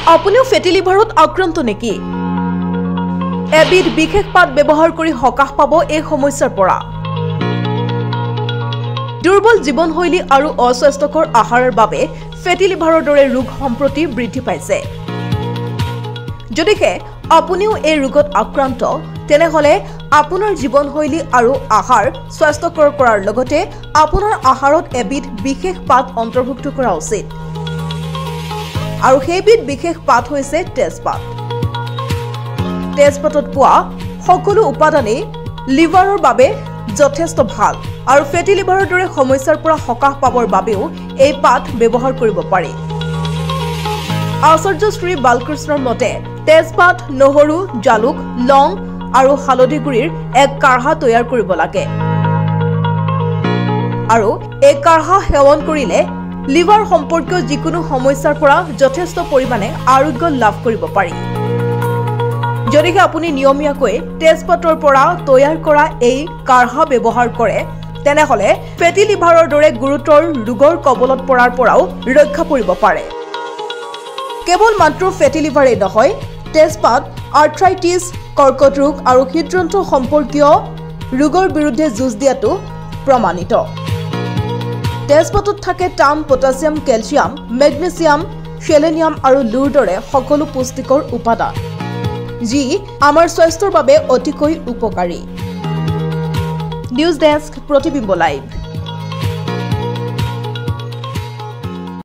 আপুনিও ফেটি লিভাৰত আক্ৰান্ত নেকি? এবিধ বিশেষ পাত ব্যৱহাৰ কৰি হকাহ পাব এই সমস্যাৰ পৰা। দুৰ্বল জীৱনশৈলী আৰু অস্বাস্থ্যকৰ আহাৰৰ বাবে ফেটি লিভাৰৰ দৰে ৰোগ সম্প্ৰতি বৃদ্ধি পাইছে। যদিহে আপুনিও এই ৰোগত আক্ৰান্ত তেনেহলে আপোনাৰ জীৱনশৈলী আৰু আহাৰ স্বাস্থ্যকৰ কৰাৰ লগতে আপোনাৰ আহাৰত এবিধ বিশেষ পাত অন্তৰ্ভুক্ত কৰা উচিত। আৰু সেইবিধ বিশেষ পাত হৈছে তেজপাত। তেজপাতত পোৱা সকলো উপাদানেই লিভাৰৰ বাবে যথেষ্ট ভাল আৰু ফেটি লিভাৰৰ দৰে সমস্যাৰ পৰা সকাহ পাবৰ বাবেও এই পাত ব্যৱহাৰ কৰিব পাৰি। আচাৰ্য শ্ৰী বালকৃষ্ণৰ মতে তেজপাত, নহৰু, জালুক, লং আৰু হালধি গুড়িৰ এক কাঢ়া তৈয়াৰ কৰিব লাগে আৰু এই কাঢ়া সেৱন কৰিলে লিভাৰ সম্পৰ্কীয় যিকোনো সমস্যাৰ পৰা যথেষ্ট পৰিমাণে আৰোগ্য লাভ কৰিব পাৰি। যদিহে আপুনি নিয়মীয়াকৈ তেজপাতৰ পৰা তৈয়াৰ কৰা এই কাঢ়া ব্যৱহাৰ কৰে তেনেহলে ফেটি লিভাৰৰ দৰে গুৰুতৰ ৰোগৰ কবলত পৰাৰ পৰাও ৰক্ষা পৰিব পাৰে। কেৱল মাত্ৰ ফেটি লিভাৰেই নহয়, তেজপাত আৰ্থ্ৰাইটিছ, কৰ্কট ৰোগ আৰু হৃদযন্ত্ৰ সম্পৰ্কীয় ৰোগৰ বিৰুদ্ধে যুঁজ দিয়াটো প্ৰমাণিত। তেজপাতত থাকে তাম, পটাছিয়াম, কেলছিয়াম, মেগনেছিয়াম, সেলেনিয়াম আৰু লুৰ দৰে সকলো পুষ্টিকৰ উপাদান যি আমাৰ স্বাস্থ্যৰ বাবে অতিকৈ উপকাৰী। নিউজ ডেস্ক, প্ৰতিবিম্ব লাইভ।